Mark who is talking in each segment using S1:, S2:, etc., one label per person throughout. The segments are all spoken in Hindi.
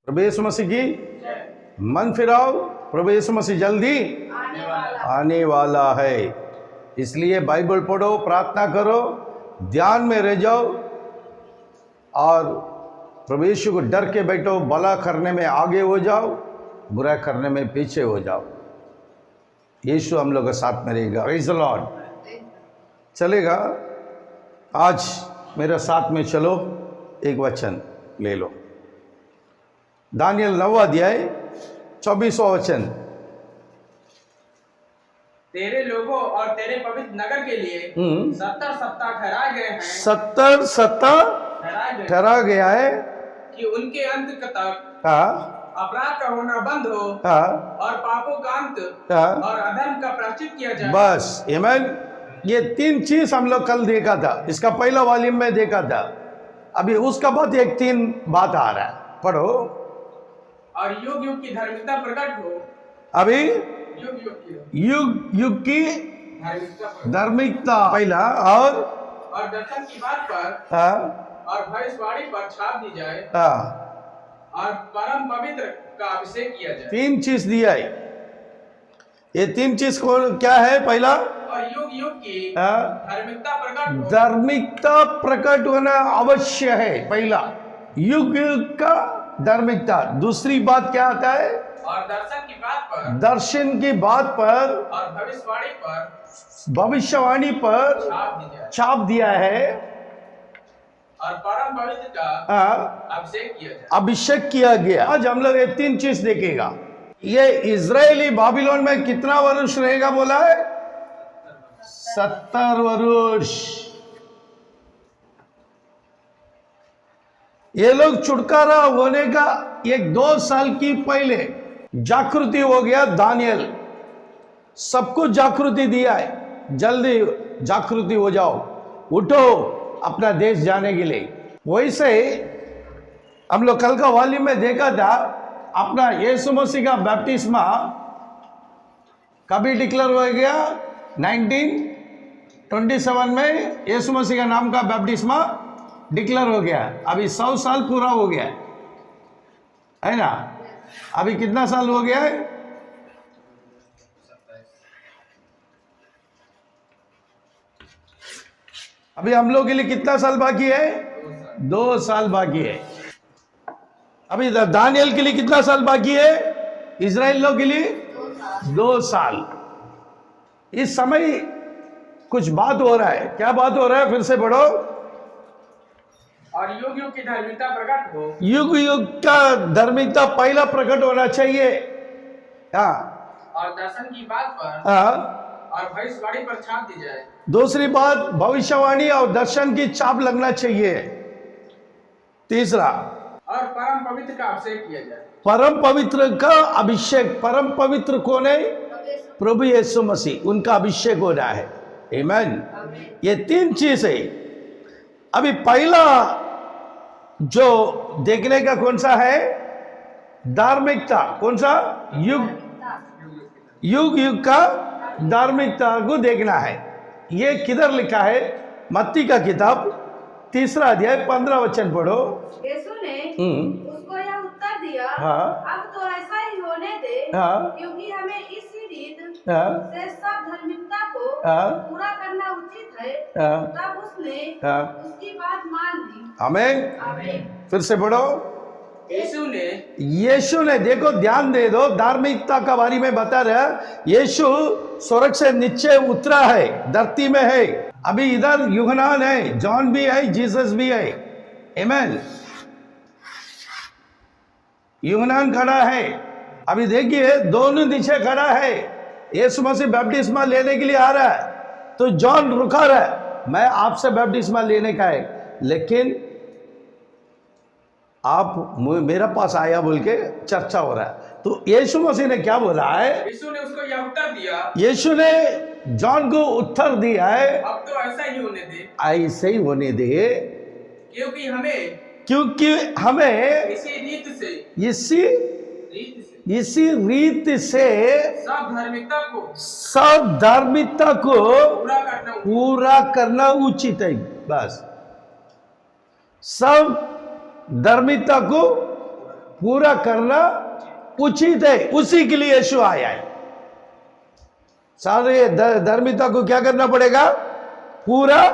S1: प्रभु यीशु मसीह की मन फिराओ, प्रभु यीशु मसीह जल्दी आने वाला है। इसलिए बाइबल पढ़ो, प्रार्थना करो, ध्यान में रह जाओ और प्रभु यीशु को डर के बैठो। भला करने में आगे हो जाओ, बुरा करने में पीछे हो जाओ। यीशु हम लोग के साथ में रहेगा। Praise the Lord. चलेगा? आज मेरे साथ में चलो, एक वचन ले लो। दानियल 9 अध्याय 24वां वचन।
S2: तेरे लोगों और तेरे पवित्र नगर के लिए 70 सप्ताह ठहराए गए हैं।
S1: 70 सप्ताह ठहरा गया है
S2: कि उनके अंत तक
S1: हाँ
S2: अपराध का होना बंद हो
S1: हाँ
S2: और पापों का अंत
S1: हाँ।
S2: और अधर्म का प्रायश्चित किया जाए।
S1: बस आमीन। ये 3 चीज हम लोग कल देखा था, इसका पहला वॉल्यूम में देखा था। अभी उसका बाद एक 3 बात आ रहा है, पढ़ो।
S2: और युग युग की धार्मिकता प्रकट हो।
S1: अभी
S2: युग
S1: युग की
S2: धार्मिकता
S1: धार्मिकता पहला, और
S2: दर्शन की बात पर
S1: हाँ
S2: और भविष्यवाणी पर छाप दी जाए
S1: हाँ,
S2: और परम पवित्र का अभिषेक किया जाए।
S1: 3 चीज दिया है। ये 3 चीज को क्या है? पहला,
S2: और युग युग की
S1: हाँ,
S2: धार्मिकता प्रकट हो।
S1: धार्मिकता प्रकट होना आवश्यक है। पहला युग युग का धार्मिकता। दूसरी बात क्या आता है?
S2: और दर्शन की बात पर
S1: दर्शन की बात पर
S2: और
S1: भविष्यवाणी पर
S2: छाप दी जाए
S1: छाप दिया है
S2: और परम पवित्र का
S1: हाँ,
S2: अभिषेक किया जाए।
S1: अभिषेक किया गया। आज हम लोग ये 3 चीज देखेगा। ये इजरायली बाबिलोन में कितना वर्ष रहेगा बोला है? 70 वर्ष। ये लोग छुटकारा होने का 1-2 साल की पहले जागृति हो गया। दानियल सबको जागृति दिया है, जल्दी जागृति हो जाओ, उठो अपना देश जाने के लिए। वैसे हम लोग कल का वॉल्यूम में देखा था, अपना यीशु मसीह का बैप्टिस्मा कभी डिक्लेयर हो गया? 1927 में यीशु मसीह का नाम का बैप्टिस्मा डिक्लेयर हो गया। अभी 100 साल पूरा हो गया है ना? अभी कितना साल हो गया है? अभी हम लोग के लिए कितना साल बाकी है? 2 साल बाकी है। अभी दानियल के लिए कितना साल बाकी है? इजराइल लोग के लिए 2 साल। इस समय कुछ बात हो रहा है। क्या बात हो रहा है? फिर से पढ़ो।
S2: और युग युग की धार्मिकता प्रकट हो।
S1: युग युग का धार्मिकता पहला प्रकट होना चाहिए। हाँ,
S2: और दर्शन की बात पर
S1: हाँ।
S2: और भविष्यवाणी पर छाप दी जाए।
S1: दूसरी बात, भविष्यवाणी और दर्शन की छाप लगना चाहिए। तीसरा,
S2: और परम पवित्र का अभिषेक किया जाए।
S1: परम पवित्र का अभिषेक। परम पवित्र कौन है? प्रभु यीशु मसीह, उनका अभिषेक हो रहा है। आमीन। ये 3 चीज है। अभी पहला जो देखने का कौन सा है? धार्मिकता। कौन सा? युग युग का धार्मिकता को देखना है। ये किधर लिखा है? मत्ती का किताब 3 अध्याय 15 वचन पढ़ो।
S3: यीशु ने उसको यह उत्तर दिया,
S1: हाँ।
S3: अब तो ऐसा ही होने दे,
S1: हाँ।
S3: क्योंकि हमें इसी रीत
S1: हाँ।
S3: से सब धार्मिकता को
S1: हाँ।
S3: पूरा करना उचित है।
S1: हाँ।
S3: तब उसने
S1: हाँ।
S3: उसकी बात मान ली।
S1: आमीन।
S3: आमीन।
S1: फिर से पढ़ो। यीशु ने, देखो ध्यान दे दो, धार्मिकता का बारे में बता रहा है। यीशु स्वर्ग से नीचे उतरा है, धरती में है। अभी इधर यूहन्ना है, जॉन भी है, जीसस भी है। आमीन। यूहन्ना खड़ा है। अभी देखिए दोनों नीचे खड़ा है। यीशु मसीह बैप्टिस्मा लेने के लिए आ रहा है, तो जॉन रुका रहा है, मैं आपसे बैप्टिस्मा लेने का है, लेकिन आप मेरा पास आया बोल के चर्चा हो रहा है। तो यीशु मसीह ने क्या बोला है?
S2: यीशु ने उसको यह उत्तर दिया।
S1: यीशु ने जॉन को उत्तर दिया है, अब
S2: तो ऐसा ही होने दे,
S1: ऐसे ही होने दे,
S2: क्योंकि
S1: हमें इसी रीत से सब धार्मिकता को पूरा करना उचित है। बस सब धार्मिकता को पूरा करना उचित है, उसी के लिए यीशु आया है। सारे धार्मिकता को क्या करना पड़ेगा? पूरा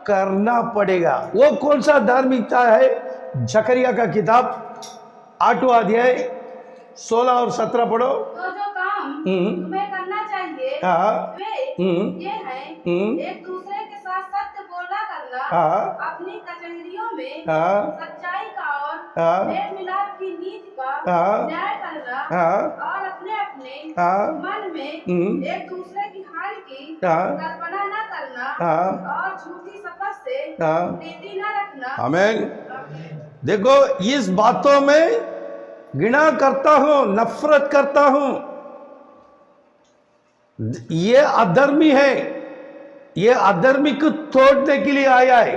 S1: करना पड़ेगा। वो कौन सा धार्मिकता है? जकरिया का किताब 8वां अध्याय 16 और 17 पढ़ो।
S3: तो जो काम तुम्हें करना चाहिए
S1: हाँ।
S3: वे ये हैं, एक दूसरे के साथ सत्य बोला करना,
S1: हाँ।
S3: अपनी कचहरियों में
S1: हाँ।
S3: सच्चाई का और
S1: हाँ।
S3: मेल मिलाप की नीति का
S1: हाँ।
S3: न्याय करना,
S1: हाँ।
S3: और अपने अपने
S1: हाँ।
S3: मन में एक दूसरे की हानि की
S1: हाँ।
S3: कल्पना न करना,
S1: हाँ।
S3: और झूठी शपथ से
S1: हाँ।
S3: प्रीति न रखना।
S1: आमीन। देखो, इस बातों में घृणा करता हूं, नफरत करता हूं, ये अधर्मी है, ये अधर्मिक तोड़ने के लिए आया है।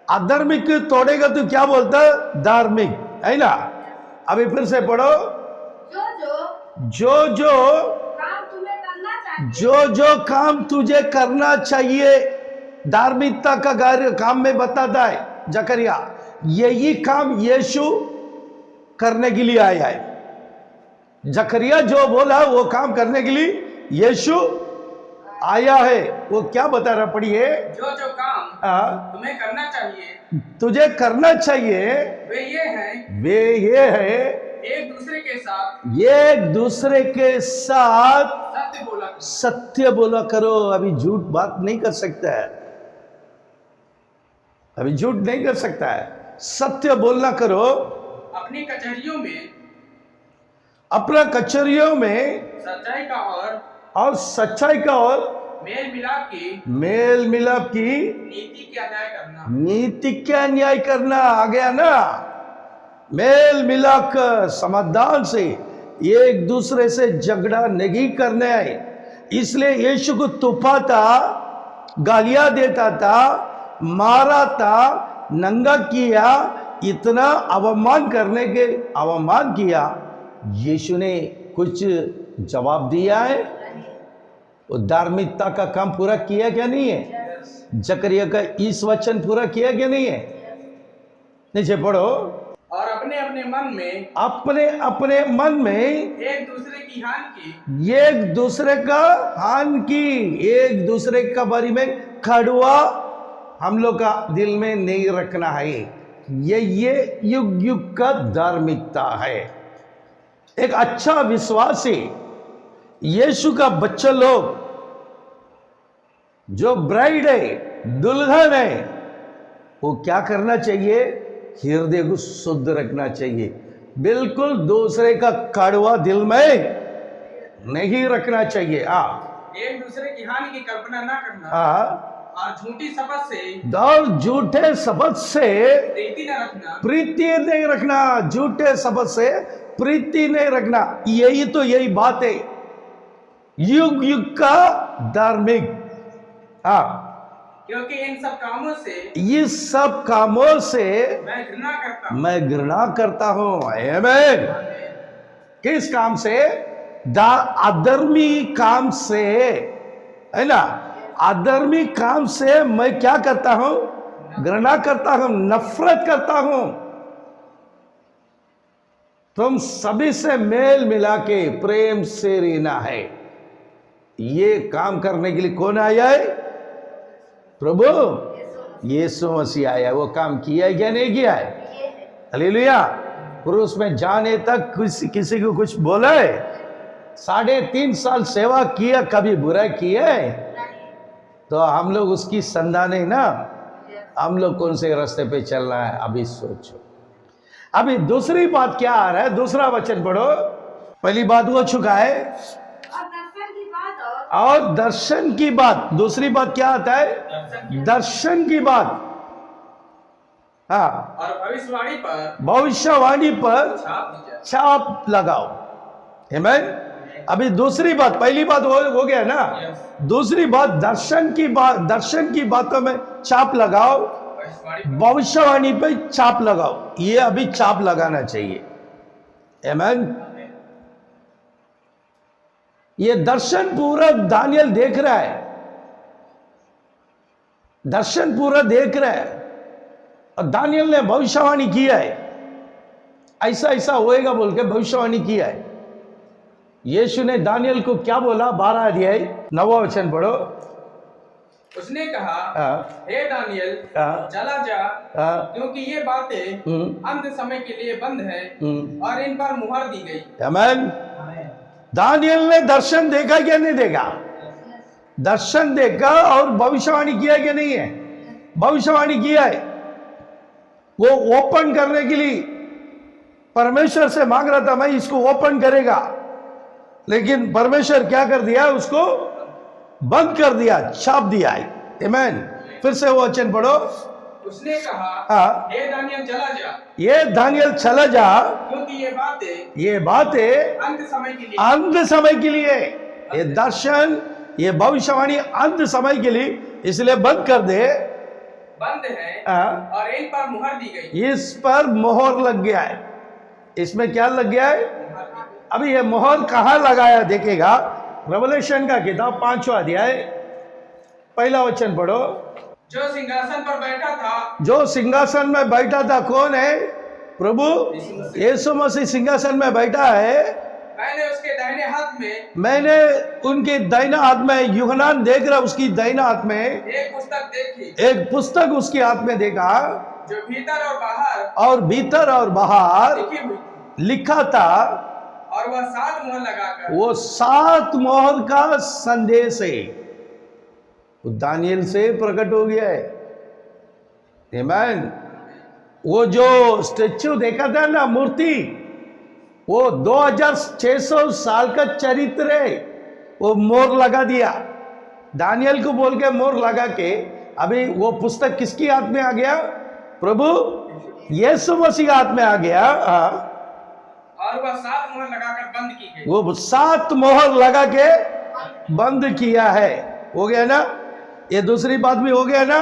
S1: अधर्मिक तोड़ेगा तो क्या बोलता? धार्मिक, है ना? अभी फिर से पढ़ो। जो जो
S3: काम तुम्हें करना चाहिए,
S1: जो काम तुझे करना चाहिए, धार्मिकता का कार्य काम में बताता है जकरिया। यही काम यीशु करने के लिए आया है। जकरिया जो बोला वो काम करने के लिए यीशु आया है। वो क्या बता रहा? पढ़िए।
S2: जो जो काम तुम्हें करना चाहिए,
S1: तुझे करना चाहिए,
S2: वे ये है, एक दूसरे के साथ
S1: सत्य बोला करो। अभी झूठ बात नहीं कर सकता है, अभी झूठ नहीं कर सकता है, सत्य बोलना करो।
S2: अपनी कचहरियों में,
S1: अपना कचहरियों में
S2: सच्चाई का
S1: और सच्चाई का और
S2: मेल मिलाप की
S1: नीति का न्याय करना। आ गया ना? मेल मिलाप कर, समाधान से, एक दूसरे से झगड़ा नहीं करने आए। इसलिए यीशु को तुपाता, गालियां देता था, मारा था, नंगा किया, इतना अवमान किया। यीशु ने कुछ जवाब दिया है? वो धार्मिकता का काम पूरा किया क्या नहीं है? जकरिया का इस वचन पूरा किया क्या नहीं है? नीचे पढ़ो।
S2: और अपने अपने मन में एक दूसरे की हानि की,
S1: एक दूसरे का हानि की, एक दूसरे का बारे में कड़वा हम लोग का दिल में नहीं रखना है। ये युग युग का धार्मिकता है। एक अच्छा विश्वासी, यीशु का बच्चा लोग, जो ब्राइड है, दुल्हन है, वो क्या करना चाहिए? हृदय को शुद्ध रखना चाहिए। बिल्कुल दूसरे का कड़वा दिल में नहीं रखना चाहिए।
S2: एक दूसरे की हानि की कल्पना ना करना, और झूठी शपथ से प्रीति नहीं रखना।
S1: झूठे शपथ से प्रीति नहीं रखना। यही बात है युग युग का धार्मिक।
S2: क्योंकि इन सब
S1: कामों से मैं घृणा करता हूं। आमीन। किस काम से? अधर्मी काम से, है ना? अधर्मी काम से मैं क्या करता हूं? घृणा करता हूं, नफरत करता हूं। तुम सभी से मेल मिला के प्रेम से रहना है। ये काम करने के लिए कौन आया है? प्रभु यीशु मसीह आया। वो काम किया है क्या नहीं किया है? हालेलुया। क्रूस में जाने तक किसी को कुछ बोला है? 3.5 साल सेवा किया, कभी बुरा किया है? तो हम लोग उसकी संतान है ना। हम लोग कौन से रास्ते पे चल रहा है अभी सोचो। अभी दूसरी बात क्या आ रहा है? दूसरा वचन पढ़ो। पहली बात हो चुका है, और दर्शन की बात। दूसरी बात क्या आता है? दर्शन की बात।
S2: और
S1: भविष्यवाणी पर छाप लगाओ। आमीन। अभी दूसरी बात, पहली बात हो गया ना। दूसरी बात दर्शन की बातों में छाप लगाओ, भविष्यवाणी पे छाप लगाओ। ये अभी छाप लगाना चाहिए। आमीन। ये दर्शन पूरा दानियल देख रहा है, दर्शन पूरा देख रहा है, और दानियल ने भविष्यवाणी किया है। ऐसा ऐसा होएगा बोल के भविष्यवाणी किया है। यीशु ने दानियल को क्या बोला? 12 अध्याय 9वां वचन पढ़ो।
S2: उसने कहा,
S1: हाँ,
S2: हे दानियल,
S1: हाँ,
S2: चला जा,
S1: हाँ,
S2: क्योंकि ये बातें अंत समय के लिए बंद है और इन पर मुहर दी गई।
S1: आमीन। दानियल ने दर्शन देखा क्या नहीं देखा? दर्शन देखा और भविष्यवाणी किया क्या नहीं है? भविष्यवाणी किया है। वो ओपन करने के लिए परमेश्वर से मांग रहा था, मैं इसको ओपन करेगा, लेकिन परमेश्वर क्या कर दिया? उसको बंद कर दिया, छाप दिया है। आमीन। फिर से वो वचन पढ़ो।
S2: उसने कहा,
S1: हाँ,
S2: हे दानियल, चला जा,
S1: ये दानियल चला जा,
S2: क्योंकि
S1: ये बातें
S2: अंत समय के लिए
S1: अंत समय के लिए, ये दर्शन, ये भविष्यवाणी अंत समय के लिए, इसलिए बंद कर दे।
S2: बंद है
S1: हाँ,
S2: और इन पर मुहर दी गई।
S1: इस पर मोहर लग गया है। इसमें क्या लग गया है? अभी ये मोहर कहाँ लगाया देखेगा? रेवलेशन का किताब 5वां अध्याय 1 वचन पढ़ो।
S2: जो सिंहासन पर बैठा था,
S1: जो सिंहासन में बैठा था कौन है? प्रभु यीशु मसीह सिंहासन में बैठा है।
S2: मैंने उसके दाहिने हाथ में,
S1: मैंने उनके दाहिना हाथ में, यूहन्ना देख रहा उसकी दाहिना हाथ में
S2: एक पुस्तक देखी,
S1: एक पुस्तक उसके हाथ में देखा,
S2: जो भीतर और बाहर
S1: और भीतर और बाहर
S2: लिखी हुई थी,
S1: लिखा था।
S2: और वह 7 मुहर लगाकर,
S1: वो 7 मोहर का संदेश है, वो दानियल से प्रकट हो गया है। आमीन। वो जो स्टेच्यू देखा था ना, मूर्ति, वो 2600 साल का चरित्र है। वो मोहर लगा दिया, दानियल को बोल के मोहर लगा के। अभी वो पुस्तक किसकी हाथ में आ गया? प्रभु यीशु मसीह हाथ में आ गया। हाँ,
S2: और वह 7 मुहर लगाकर बंद की गई।
S1: वो 7 मोहर लगा के बंद किया है। हो गया ना? ये दूसरी बात भी हो गया ना?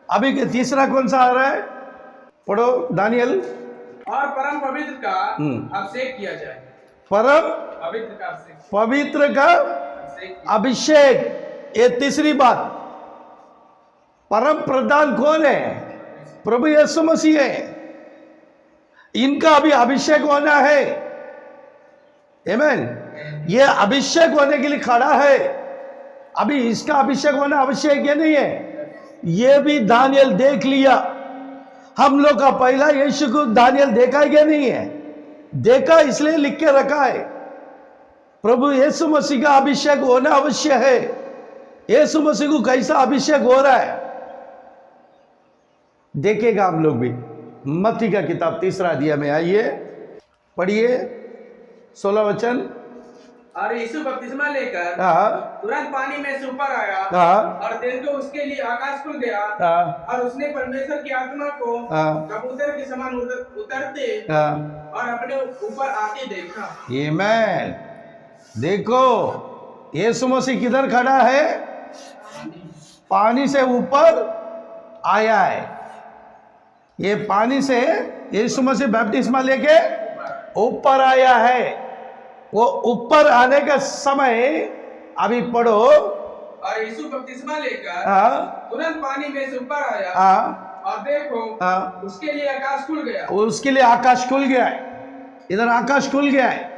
S1: अभी तीसरा कौन सा आ रहा है? पढ़ो दानियल।
S2: और परम पवित्र का अभिषेक किया जाए।
S1: परम
S2: पवित्र का अभिषेक,
S1: पवित्र का
S2: अभिषेक
S1: अभिषेक। ये तीसरी बात। परम प्रधान कौन है? प्रभु यीशु मसीह है। इनका अभी अभिषेक होना है। आमीन। ये अभिषेक होने के लिए खड़ा है। अभी इसका अभिषेक होना आवश्यक है नहीं है? ये भी दानियल देख लिया। हम लोग का पहला यीशु को दानियल देखा क्या नहीं है? देखा, इसलिए लिख के रखा है। प्रभु यीशु मसीह का अभिषेक होना अवश्य है। यीशु मसीह को कैसा अभिषेक हो रहा है देखेगा हम लोग भी। मत्ती का किताब 3 अध्याय में आइए, पढ़िए 16 वचन।
S2: और यीशु बपतिस्मा लेकर
S1: हाँ,
S2: तुरंत पानी में से ऊपर आया,
S1: हाँ,
S2: और देखो उसके लिए आकाश खुल गया,
S1: हाँ,
S2: और उसने परमेश्वर की आत्मा को
S1: हाँ,
S2: कबूतर के समान उतरते
S1: हाँ।
S2: और अपने ऊपर आते देखा।
S1: आमीन। देखो यीशु मसीह किधर खड़ा है? पानी से ऊपर आया है। ये पानी से यीशु मसीह बपतिस्मा लेके ऊपर आया है। वो ऊपर आने का समय अभी पढ़ो।
S2: और यीशु बपतिस्मा लेकर
S1: हाँ,
S2: तुरंत पानी में से ऊपर आया,
S1: हाँ,
S2: और देखो
S1: हाँ,
S2: उसके लिए आकाश खुल गया।
S1: उसके लिए आकाश खुल गया है। इधर आकाश खुल गया है।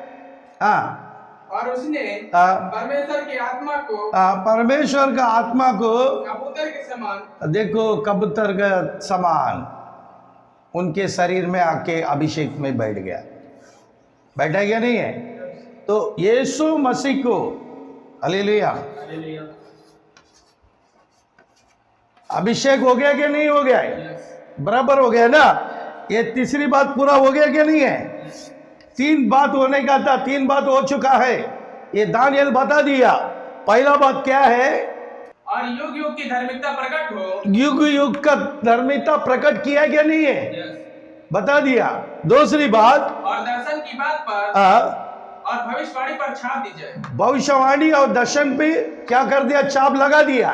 S1: हाँ,
S2: और उसने
S1: हाँ,
S2: परमेश्वर की आत्मा को
S1: हाँ, परमेश्वर का आत्मा को
S2: कबूतर के समान,
S1: देखो कबूतर का समान उनके शरीर में आके अभिषेक में बैठ गया। बैठा गया नहीं है? तो यीशु मसीह को, हालेलुया, अभिषेक हो गया कि नहीं हो गया है? बराबर हो गया ना? ये तीसरी बात पूरा हो गया कि नहीं है? 3 बात होने का था, 3 बात हो चुका है। ये दानियल बता दिया। पहला बात क्या है?
S2: और युग युग की धार्मिकता प्रकट हो।
S1: युग युग का धार्मिकता प्रकट किया क्या नहीं है? बता दिया। दूसरी बात,
S2: और दर्शन की बात पर और भविष्यवाणी पर छाप दी जाए।
S1: भविष्यवाणी और दर्शन पे क्या कर दिया? छाप लगा दिया।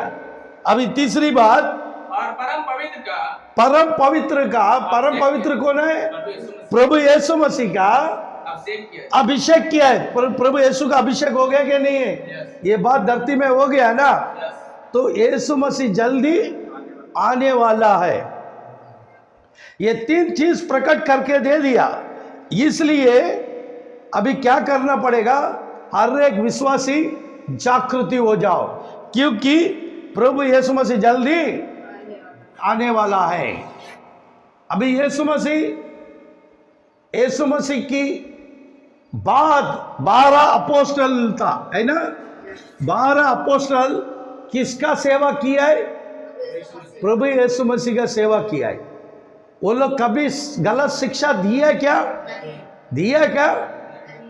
S1: अभी तीसरी बात,
S2: और परम पवित्र का,
S1: परम पवित्र का, परम पवित्र कौन है? प्रभु यीशु मसीह का
S2: अभिषेक किया।
S1: अभिषेक किया है। प्रभु यीशु का अभिषेक हो गया क्या नहीं है? ये बात धरती में हो गया ना? तो यीशु मसीह जल्दी आने वाला है। ये 3 चीज प्रकट करके दे दिया। इसलिए अभी क्या करना पड़ेगा, हर एक विश्वासी जागृति हो जाओ, क्योंकि प्रभु यीशु मसीह जल्दी आने वाला है। अभी यीशु मसीह की बाद 12 अपोस्टल था, है ना। 12 अपोस्टल किसका सेवा किया है? प्रभु यीशु मसीह का सेवा किया है। वो लोग कभी गलत शिक्षा दिया क्या? दिया क्या?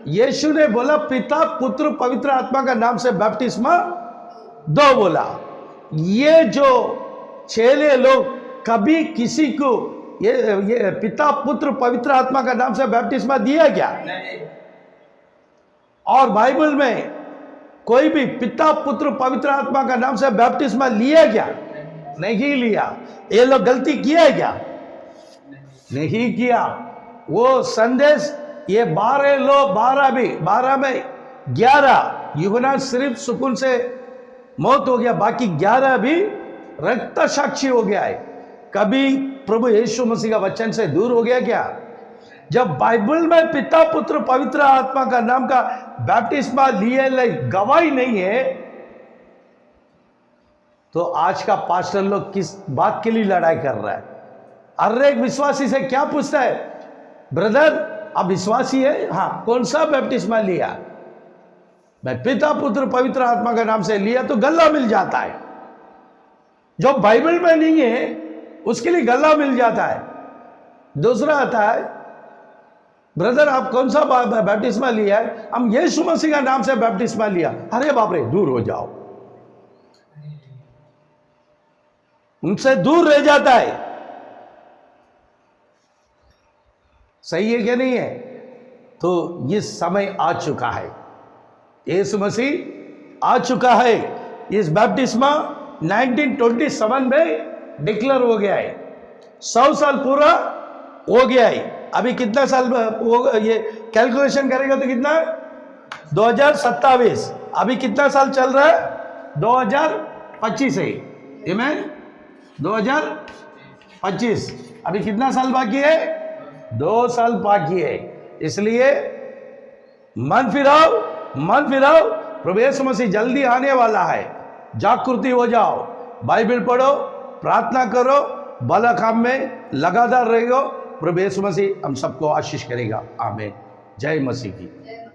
S1: यीशु ने बोला पिता पुत्र पवित्र आत्मा का नाम से बपतिस्मा दो बोला। ये जो चेले लोग कभी किसी को ये पिता पुत्र पवित्र आत्मा का नाम से बपतिस्मा दिया क्या? और बाइबल में कोई भी पिता पुत्र पवित्र आत्मा का नाम से बपतिस्मा लिया क्या? नहीं लिया। ये लोग गलती किया है क्या? नहीं किया। वो संदेश ये 12 लोग, 12 में 11 यूहन्ना सिर्फ सुकून से मौत हो गया, बाकी 11 भी रक्त साक्षी हो गया है। कभी प्रभु यीशु मसीह का वचन से दूर हो गया क्या? जब बाइबल में पिता पुत्र पवित्र आत्मा का नाम का बैप्टिस्मा लिए गवाही नहीं है, तो आज का पास्टर लोग किस बात के लिए लड़ाई कर रहा है? हर एक विश्वासी से क्या पूछता है, ब्रदर आप विश्वासी है? हाँ, कौन सा बैप्टिस्मा लिया? मैं पिता पुत्र पवित्र आत्मा का नाम से लिया, तो गल्ला मिल जाता है। जो बाइबल में नहीं है उसके लिए गल्ला मिल जाता है। दूसरा आता है, ब्रदर आप कौन सा बैप्टिस्मा लिया है? हम यीशु मसीह का नाम से बैप्टिस्मा लिया। अरे बाप रे, दूर हो जाओ, उनसे दूर रह जाता है। सही है क्या नहीं है? तो ये समय आ चुका है, यीशु मसीह आ चुका है। इस बैप्टिस्मा 1927 में डिक्लेयर हो गया है। 100 साल पूरा हो गया है। अभी कितना साल ये कैलकुलेशन करेगा तो कितना? 2027। अभी कितना साल चल रहा है? 2025 है। आमीन। 2025। अभी कितना साल बाकी है? 2 साल बाकी है। इसलिए मन फिराओ, प्रभु यीशु मसीह जल्दी आने वाला है। जागृति हो जाओ, बाइबल पढ़ो, प्रार्थना करो, भला काम में लगातार रहो। प्रभु यीशु मसीह हम सबको आशीष करेगा। आमीन। जय मसीह की।